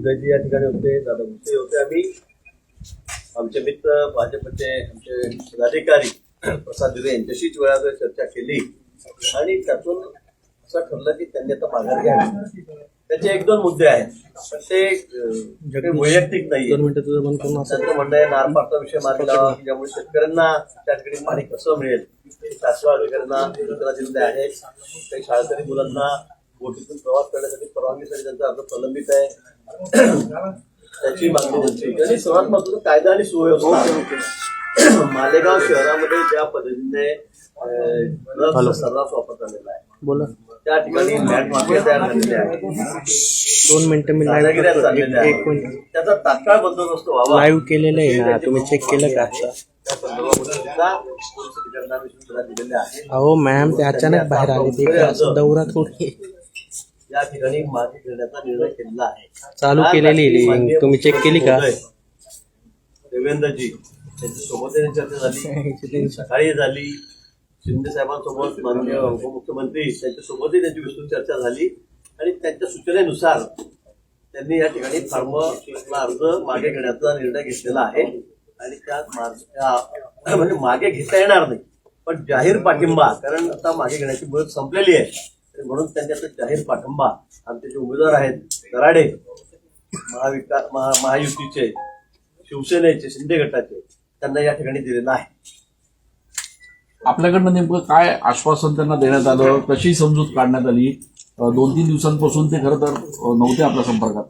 शिंदेजी या ठिकाणी होते, दादा भुसे होते. आम्ही आमचे मित्र भाजपचे आमचे पदाधिकारी प्रसाद दिवे यांच्याशीच वेळा चर्चा केली आणि त्यातून असं ठरलं की त्यांनी आता माघार घ्यावी. त्याचे एक दोन मुद्दे आहेत पण ते वैयक्तिक नाही. त्यांचं म्हणणं आहे नारपारचा विषय मार्गी लावा की ज्यामुळे शेतकऱ्यांना त्या ठिकाणी पाणी कसं मिळेल. शासकीय अधिकाऱ्यांना सूचना दिलेल्या आहेत. काही शाळकरी मुलांना बोटीतून प्रवास करण्यासाठी परवानगीसाठी त्यांचा अर्ज प्रलंबित आहे. त्याची मागणी त्यांची आणि सर्वात महत्त्वाचं कायदा आणि सुव्यवस्था. मालेगाव शहरामध्ये ज्या पद्धतीने सर्रास वापरता आलेला आहे बोला त्या ठिकाणी लँड माफिया तयार झालेले आहे. 2 मिनिटं मी दादागिऱ्या चाललेल्या एक आहेत. मिनिट त्याचा तात्काळ बंदोबस्त व्हावा. लाईव्ह केलेलं आहे ना, तुम्ही चेक केलं का? त्या संदर्भामध्ये सुद्धा पोलीस अधिकाऱ्यांना मी सूचना दिलेल्या आहेत. अहो मॅम ते अचानक बाहेर आले, ते काय असं दौरा थोडी या ठिकाणी मागे घेण्याचा निर्णय केलेला आहे. चालू केलेली लिंक तुम्ही चेक केली का? देवेंद्रजी त्यांची सोबत चर्चा झाली, सकाळी झाली. शिंदे साहेबांसोबत माननीय उपमुख्यमंत्री त्यांच्यासोबतही त्यांची विस्तृत चर्चा झाली आणि त्यांच्या सूचनेनुसार त्यांनी या ठिकाणी फार्मला अर्ज मागे घेण्याचा निर्णय घेतलेला आहे. आणि त्या म्हणजे मागे घेता येणार नाही पण जाहीर पाठिंबा, कारण आता मागे घेण्याची मुदत संपलेली आहे म्हणून त्यांनी आता जाहीर पाठिंबा आमचे जे उमेदवार आहेत कराडे महायुतीचे, शिवसेनेचे, शिंदे गटाचे त्यांना या ठिकाणी दिलेला आहे. आपल्याकडनं नेमकं काय आश्वासन त्यांना देण्यात आलं, कशी समजूत काढण्यात आली? 2-3 दिवसांपासून ते खरं तर नव्हते आपल्या संपर्कात.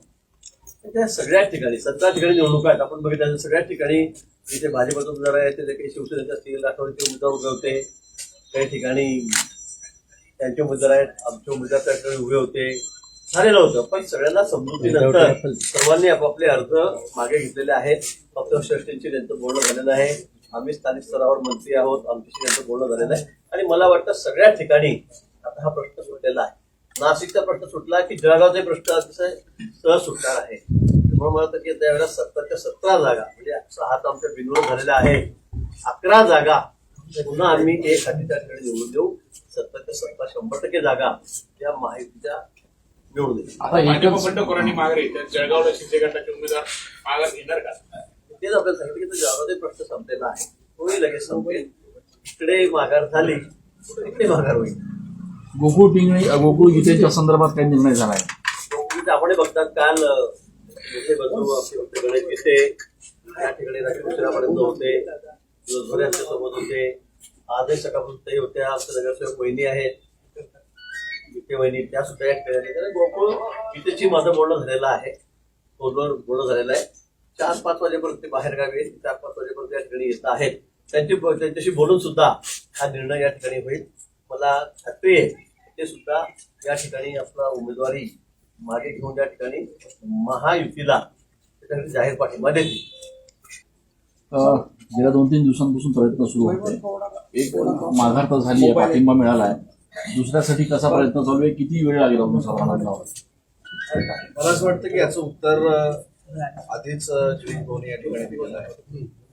त्या सगळ्याच ठिकाणी 17 ठिकाणी निवडणुका आहेत. आपण बघितलं सगळ्याच ठिकाणी जिथे भाजपचे उमेदवार आहेत तिथे काही शिवसेनेचे असतील, राष्ट्रवादीचे उमेदवार उभे होते, काही ठिकाणी त्यांचे उमेदवार आहेत, आमचे उमेदवार त्या ठिकाणी उभे होते, झालेलं होतं. पण सगळ्यांना समजुतीनंतर सर्वांनी आपापले अर्ज मागे घेतलेले आहेत. पक्षश्रेष्ठींशी त्यांचं बोलणं झालेलं आहे. आम्ही स्थानिक स्तरावर मंत्री आहोत, आमच्याशी त्यांचं बोलणं झालेलं आहे आणि मला वाटतं सगळ्या ठिकाणी आता हा प्रश्न सुटलेला आहे. नाशिकचा प्रश्न सुटला की जळगावचे प्रश्न अतिशय सहज सुटणार आहे. म्हणून मला वाटतं की त्यावेळेला 17च्या 17 जागा म्हणजे 6 आमच्या बिनवर झालेल्या आहेत. 11 जागा पुन्हा आम्ही एक हातीच्या ठिकाणी निवडून देऊ. 17च्या 17 100% जागा या माहितीच्या निवडून देऊ. आता बंडखोरांनी माघार घेतली, जळगावला शिंदे गटाचे उमेदवार माघार घेणार का? तेच आपल्याला सांगितलं की जळगावचे प्रश्न संपलेला आहे, तोही लगेच संपेल. इकडे माघार झाली इकडे माघार होईल. गोकुळ पिंगळी गोकुळ गीतेच्या संदर्भात काही निर्णय झाला आहे? आपण बघतात काल गणेश गीते या ठिकाणी राष्ट्रपर्यंत होते, दिवसभर आमच्या सोबत होते. आजही सकाळपासून ते होत्या. आमच्या नगरसेवक वहिनी आहेत गीते वहिनी, त्या सुद्धा या ठिकाणी. गोकुळ गीतेची माझं बोलणं झालेलं आहे, फोनवर बोलणं झालेलं आहे. 4-5 वाजेपर्यंत ते बाहेर गावी 4-5 वाजेपर्यंत या ठिकाणी येत आहेत. त्यांच्याशी बोलून सुद्धा हा निर्णय या ठिकाणी होईल. मला खात्री आहे ते सुद्धा या ठिकाणी आपला उमेदवारी मागे घेऊन त्या ठिकाणी महायुतीला त्याच्याकडे जाहीर पाठिंबा देतील. गेल्या 2-3 दिवसांपासून प्रयत्न सुरू होते. एक माघार तर झाली आहे, पाठिंबा मिळाला आहे. दुसऱ्यासाठी कसा प्रयत्न चालू आहे, किती वेळ लागेल आपण सर्वांना? मला असं वाटतं की याचं उत्तर आधीच जयंत भाऊनी या ठिकाणी दिलेलं आहे.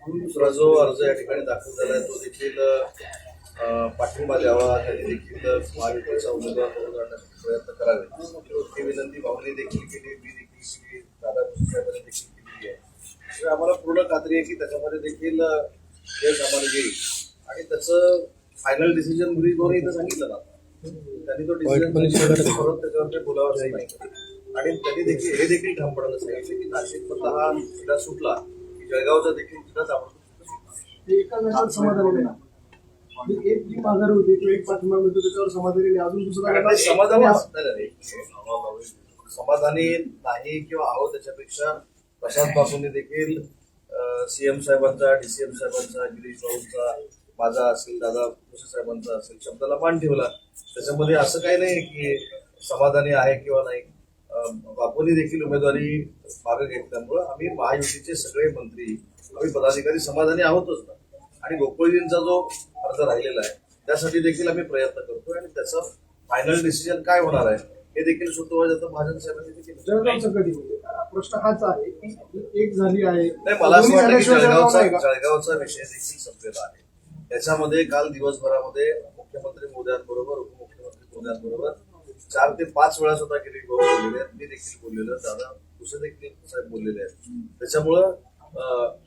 दुसरा जो अर्ज या ठिकाणी दाखल झाला आहे तो देखील पाठिंबा द्यावा, त्यांनी देखील महायुतीचा उमेदवार म्हणून आणण्यासाठी प्रयत्न करावे ही विनंती भाऊनी देखील केली, मी देखील केली, दादा साहेबांनी देखील केलेली आहे. त्यामुळे आम्हाला पूर्ण खात्री आहे की त्याच्यामध्ये देखील यश आम्हाला येईल आणि त्याचं फायनल डिसिजन मुलीज भाऊनी इथं सांगितलं ना, त्यांनी तो डिसिजन परत त्याच्यावर बोलावं असं नाही. आणि त्यांनी देखील हे देखील ठामपणानं सांगितलं की नाशिकमधला हा जिल्हा सुटला की जळगावचा देखील जिल्हा ताबडतोब एका गटात समाधानी नाही. एक जी माघार होती किंवा एक पाठिंबा मिळतो त्याच्यावर समाधानी नाही. अजून दुसरा समाधानी नाही किंवा आहोत त्याच्यापेक्षा प्रशांत बाबूंनी देखील सीएम साहेबांचा, डीसीएम साहेबांचा, गिरीश भाऊंचा, माझा असेल, दादा भुसे साहेबांचा असेल, शब्दाला मान ठेवला. त्याच्यामध्ये असं काही नाही की समाधानी आहे किंवा नाही. बापूंनी देखील उमेदवारी मागे घेतल्यामुळं आम्ही महायुतीचे सगळे मंत्री, आम्ही पदाधिकारी समाधानी आहोतच ना. आणि गोकुळजींचा जो अर्ज राहिलेला आहे त्यासाठी देखील आम्ही प्रयत्न करतोय आणि त्याचं फायनल डिसिजन काय होणार आहे हे देखील सुचवायचं जातं. महाजन साहेबांनी देखील जळगावचं कधी होते प्रश्न हाच आहे की एक झाली आहे. नाही, मला असं वाटतं की जळगावचा विषय देखील संपलेला आहे. त्याच्यामध्ये काल दिवसभरामध्ये मुख्यमंत्री मोदयांबरोबर, उपमुख्यमंत्री मोदयांबरोबर 4 ते 5 वेळा सुद्धा गिरीश भाऊ बोललेले आहेत, मी देखील बोललेलो, दादा दुसरे देखील साहेब बोललेले आहेत. त्याच्यामुळं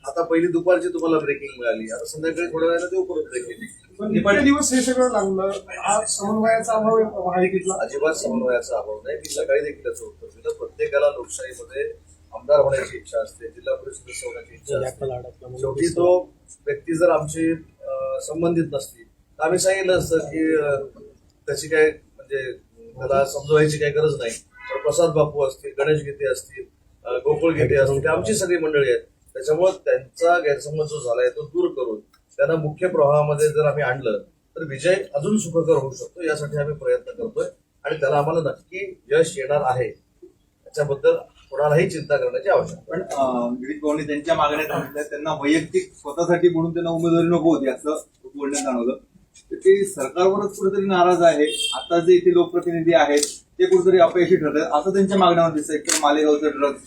आता पहिली दुपारची तुम्हाला ब्रेकिंग मिळाली, आता संध्याकाळी थोड्या वेळाला देऊ परत ब्रेकिंग. पण इतके दिवस हे सगळं लागलं, आज समन्वयाचा अभाव आहे महायुतीतला. अजिबात समन्वयाचा अभाव नाही. मी सकाळी देखील त्याचं उत्तर दिलं. प्रत्येकाला लोकशाहीमध्ये आमदार होण्याची इच्छा असते, जिल्हा परिषद सदस्य होण्याची इच्छा असते. शेवटी तो व्यक्ती जर आमची संबंधित नसती तर आम्ही सांगितलं असतं की त्याची काय म्हणजे त्याला समजवायची काही गरज नाही. पण प्रसाद बापू असतील, गणेश गीते असतील, गोकुळ गीते असतील, ते आमची सगळी मंडळी आहेत. त्याच्यामुळे त्यांचा गैरसमज जो झालाय तो दूर करून त्यांना मुख्य प्रवाहामध्ये जर आम्ही आणलं तर विजय अजून सुखकर होऊ शकतो. यासाठी आम्ही प्रयत्न करतोय आणि त्याला आम्हाला नक्की यश येणार आहे. त्याच्याबद्दल कोणालाही चिंता करण्याची आवश्यकता. पण गिरीश भाऊंनी त्यांच्या मागण्या सांगितल्या, त्यांना वैयक्तिक स्वतःसाठी म्हणून त्यांना उमेदवारी नको होती असं बोलण्यात जाणवलं. तर ते सरकारवरच कुठेतरी नाराज आहे. आता जे इथे लोकप्रतिनिधी आहेत ते कुठेतरी अपयशी ठरतात असं त्यांच्या मागण्यावर दिसतं. एकतर मालेगावचं ड्रग्ज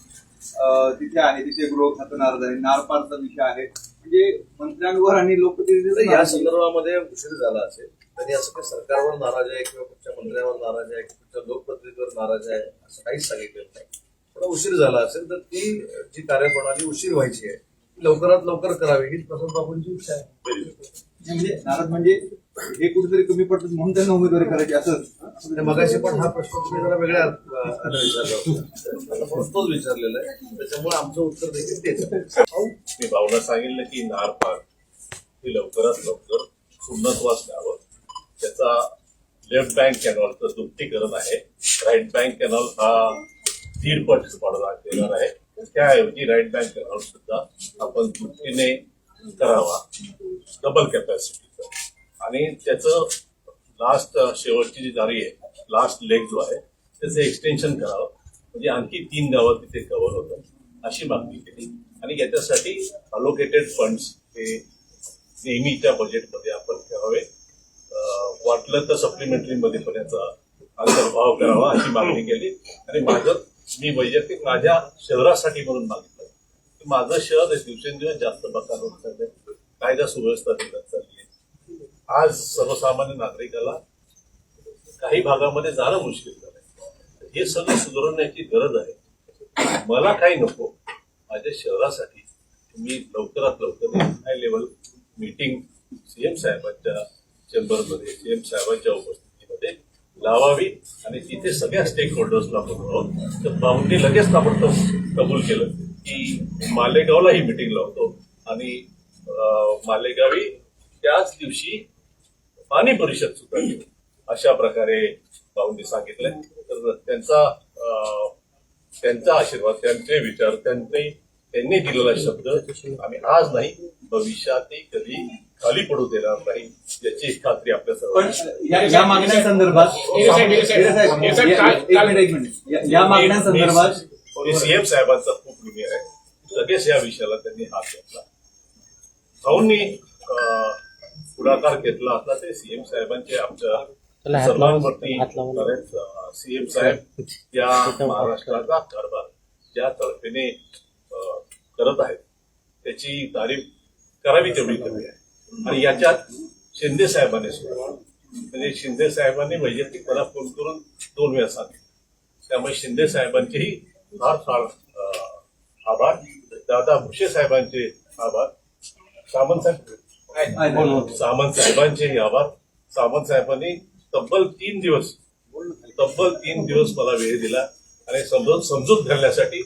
तिथे आहे, तिथे गृह खातं नाराज आहे, नारपारचा विषय आहे. म्हणजे मंत्र्यांवर आणि लोकप्रतिनिधी या संदर्भामध्ये उशीर झाला असेल. त्यांनी असं काही सरकारवर नाराज आहे किंवा कुठच्या मंत्र्यावर नाराज आहे किंवा कुठच्या लोकप्रतिनिधीवर नाराज आहे असं काहीच सांगितलेलं नाही. थोडा उशीर झाला असेल तर ती जी कार्यप्रणाली उशीर व्हायची आहे ती लवकरात लवकर करावी हीच प्रसाद बाबूंची इच्छा आहे. म्हणजे नाराज म्हणजे हे कुठेतरी कमी पडतात म्हणून त्यांना उमेदवारी करायची असं. मगाशी पण हा प्रश्न तुम्ही जरा वेगळ्या अर्थाने विचारला होता, म्हणून तोच विचारलेला आहे. त्याच्यामुळे आमचं उत्तर देखील तेच आहे. मी भाऊला सांगितलं की नारपार ही लवकरात लवकर पूर्णत्वास द्यावं. त्याचा लेफ्ट बँक कॅनॉलचं दुपटीकरण आहे. राईट बँक कॅनॉल हा 1.5 पट वाढवण्यात येणार आहे. त्याऐवजी राईट बँक कॅनॉल सुद्धा आपण दुपटीने करावा, डबल कॅपॅसिटीचं. आणि त्याचं लास्ट शेवटची जी जारी आहे, लास्ट लेग जो आहे त्याचं एक्सटेन्शन करावं, म्हणजे आणखी 3 गावं तिथे कव्हर होतात अशी मागणी केली. आणि याच्यासाठी अलोकेटेड फंड्स हे नेहमीच्या बजेटमध्ये आपण ठेवावे. वाटलं तर सप्लिमेंटरीमध्ये पण याचा अंतर्भाव करावा अशी मागणी केली. आणि मी वैयक्तिक माझ्या शहरासाठी म्हणून मागितलं की माझं शहर दिवसेंदिवस जास्त बकार होत चाललंय, कायदा सुव्यवस्था बिघडत चालली आहे. आज सर्वसामान्य नागरिकाला काही भागामध्ये जाणं मुश्किल झालंय. हे सगळं सुधारण्याची गरज आहे. मला काही नको, माझ्या शहरासाठी तुम्ही लवकरात लवकर हाय लेवल मीटिंग सीएम साहेबांच्या चेंबरमध्ये, सीएम साहेबांच्या उपस्थितीमध्ये लावावी आणि तिथे सगळ्या स्टेक होल्डर्सला बोलवून. तर भाऊंनी लगेच ताबडतोब कबूल केलं की मालेगावला ही मीटिंग लावतो आणि मालेगावी त्याच दिवशी पाणी परिषद सुद्धा घेऊ अशा प्रकारे भाऊंनी सांगितलंय. तर त्यांचा आशीर्वाद, त्यांचे विचार, त्यांनी दिलेला शब्द आम्ही आज नाही भविष्यातही कधी खाली पडू देणार नाही याची खात्री आपल्या पण सर्वांना. या मागण्यांसंदर्भात या मागण्यांसंदर्भात सीएम साहेबांचा खूप ऋणी आहे. लगेच या विषयाला त्यांनी हात घेतला. भाऊंनी पुढाकार घेतला असला ते सीएम साहेबांचे आमच्या सर्वांवरती सीएम साहेब या महाराष्ट्राचा कारभार ज्या तर्फेने करत आहेत त्याची तारीफ करावी तेवढी कमी आहे. आणि याच्यात शिंदे साहेबांनी सुद्धा, म्हणजे शिंदे साहेबांनी वैयक्तिक मला फोन करून 2 वेळा सांगितलं. त्यामुळे शिंदे साहेबांचेही फार फार आभार. दादा भुसे साहेबांचे आभार. सामंत साहेबांचेही आभार. सामंत साहेबांनी तब्बल 3 दिवस मला वेळ दिला आणि समजूत घालण्यासाठी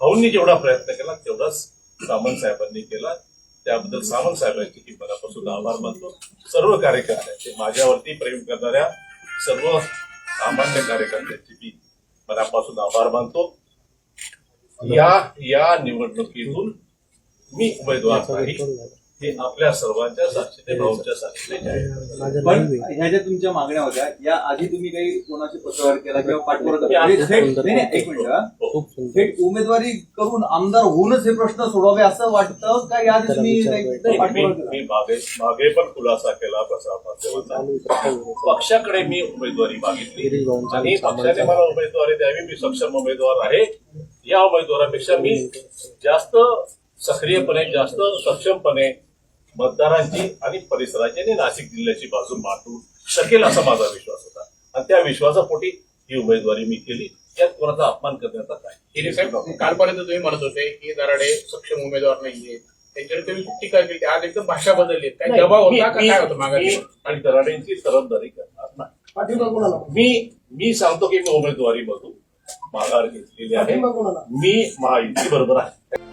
भाऊंनी जेवढा प्रयत्न केला तेवढाच सामंत साहेबांनी केला. त्याबद्दल सामंत साहेबांचे मी मनापासून आभार मानतो. सर्व कार्यकर्त्यांचे, माझ्यावरती प्रेम करणाऱ्या सर्व सामान्य कार्यकर्त्यांचे मी मनापासून आभार मानतो. या निवडणुकीतून मी उमेदवार नाही हे आपल्या सर्वांच्या साक्षीने, भाऊंच्या साक्षीने जाहीर करतो. पण ह्या ज्या तुमच्या मागण्या होत्या या आधी तुम्ही काही कोणाशी पत्रव्यवहार केला किंवा पाठपुरावा एक मिनिट थेट उमेदवारी करून आमदार होऊनच हे प्रश्न सोडावे असं वाटतं का? या आधी तुम्ही मागे पण खुलासा केला प्रसारमाध्यमांचा. पक्षाकडे मी उमेदवारी मागितली आणि पक्षाने मला उमेदवारी द्यावी. मी सक्षम उमेदवार आहे. या उमेदवारापेक्षा मी जास्त सक्रियपणे, जास्त सक्षमपणे मतदारांची आणि परिसराची आणि नाशिक जिल्ह्याची बाजू मांडू शकेल असा माझा विश्वास होता आणि त्या विश्वासापोटी ही उमेदवारी मी केली. यात कोणाचा अपमान करण्याचा काय. हिरे साहेब, कालपर्यंत तुम्ही म्हणत होते की दराडे सक्षम उमेदवार नाहीये, त्यांच्याकडे तुम्ही खूप टीका केली. आज एकदम भाषा बदलली. काय नाही, दबाव होता का मी- काय होतं मागे? मी आणि दराडेंची तरफदारी करणार नाही. पाठिंबा कोणाला मी सांगतो की मी उमेदवारी मधून माघार घेतलेली आहे. पाठिंबा कोणाला मी महायुती बरोबर आहे.